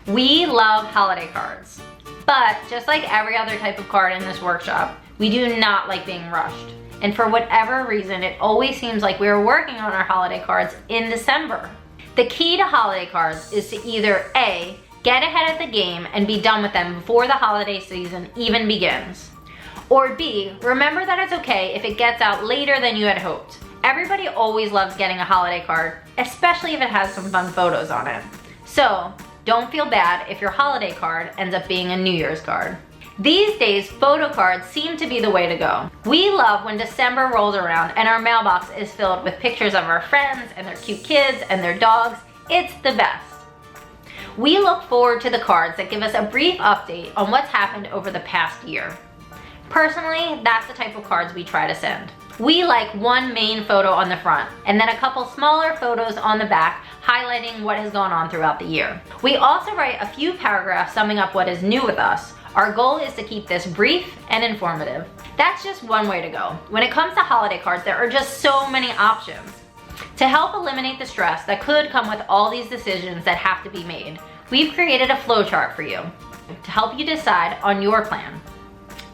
We love holiday cards, but just like every other type of card in this workshop, we do not like being rushed. And for whatever reason, it always seems like we're working on our holiday cards in December. The key to holiday cards is to either A, get ahead of the game and be done with them before the holiday season even begins, or B, remember that it's okay if it gets out later than you had hoped. Everybody always loves getting a holiday card, especially if it has some fun photos on it. So don't feel bad if your holiday card ends up being a New Year's card. These days, photo cards seem to be the way to go. We love when December rolls around and our mailbox is filled with pictures of our friends and their cute kids and their dogs. It's the best. We look forward to the cards that give us a brief update on what's happened over the past year. Personally, that's the type of cards we try to send. We like one main photo on the front and then a couple smaller photos on the back highlighting what has gone on throughout the year. We also write a few paragraphs summing up what is new with us. Our goal is to keep this brief and informative. That's just one way to go. When it comes to holiday cards, there are just so many options. To help eliminate the stress that could come with all these decisions that have to be made, we've created a flowchart for you to help you decide on your plan.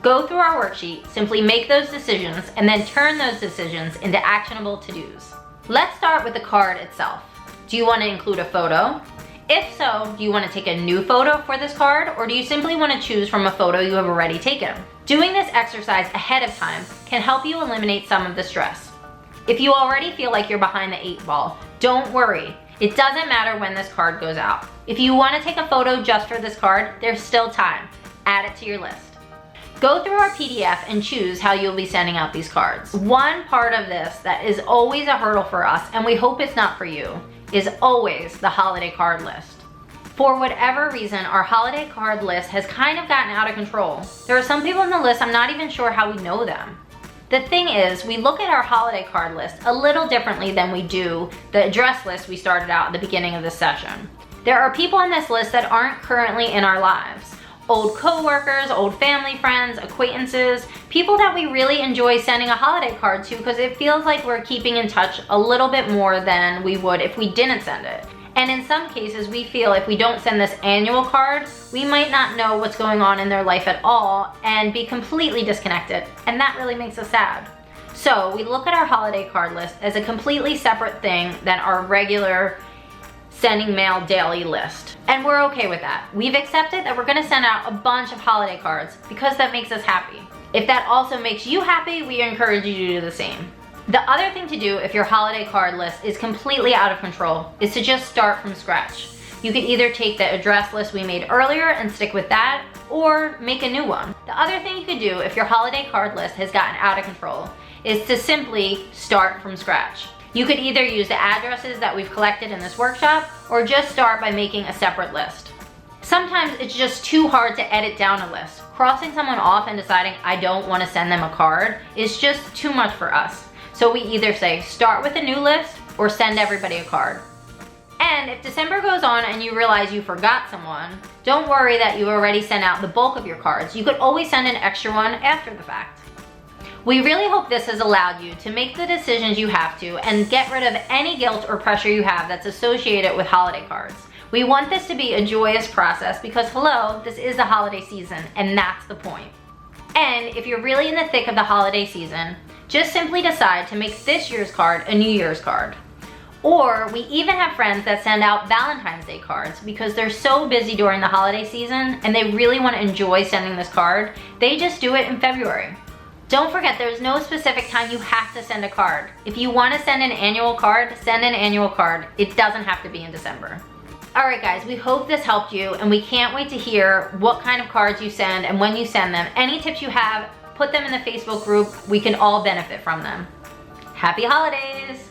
Go through our worksheet, simply make those decisions, and then turn those decisions into actionable to-dos. Let's start with the card itself. Do you want to include a photo? If so, do you want to take a new photo for this card, or do you simply want to choose from a photo you have already taken? Doing this exercise ahead of time can help you eliminate some of the stress. If you already feel like you're behind the 8 ball, don't worry. It doesn't matter when this card goes out. If you want to take a photo just for this card, there's still time. Add it to your list. Go through our PDF and choose how you'll be sending out these cards. One part of this that is always a hurdle for us, and we hope it's not for you, is always the holiday card list. For whatever reason, our holiday card list has kind of gotten out of control. There are some people on the list I'm not even sure how we know them. The thing is, we look at our holiday card list a little differently than we do the address list we started out at the beginning of this session. There are people on this list that aren't currently in our lives. Old co-workers, old family friends, acquaintances, people that we really enjoy sending a holiday card to because it feels like we're keeping in touch a little bit more than we would if we didn't send it. And in some cases, we feel if we don't send this annual card, we might not know what's going on in their life at all and be completely disconnected, and that really makes us sad. So we look at our holiday card list as a completely separate thing than our regular sending mail daily list. And we're okay with that. We've accepted that we're gonna send out a bunch of holiday cards because that makes us happy. If that also makes you happy, we encourage you to do the same. The other thing to do if your holiday card list is completely out of control is to just start from scratch. You could either take the address list we made earlier and stick with that, or make a new one. The other thing you could do if your holiday card list has gotten out of control is to simply start from scratch. You could either use the addresses that we've collected in this workshop, or just start by making a separate list. Sometimes it's just too hard to edit down a list. Crossing someone off and deciding I don't want to send them a card is just too much for us. So we either say start with a new list or send everybody a card. And if December goes on and you realize you forgot someone, don't worry that you already sent out the bulk of your cards. You could always send an extra one after the fact. We really hope this has allowed you to make the decisions you have to and get rid of any guilt or pressure you have that's associated with holiday cards. We want this to be a joyous process because hello, this is the holiday season and that's the point. And if you're really in the thick of the holiday season, just simply decide to make this year's card a New Year's card. Or we even have friends that send out Valentine's Day cards because they're so busy during the holiday season and they really want to enjoy sending this card, they just do it in February. Don't forget, there's no specific time you have to send a card. If you want to send an annual card, send an annual card. It doesn't have to be in December. Alright guys, we hope this helped you and we can't wait to hear what kind of cards you send and when you send them. Any tips you have, put them in the Facebook group. We can all benefit from them. Happy holidays!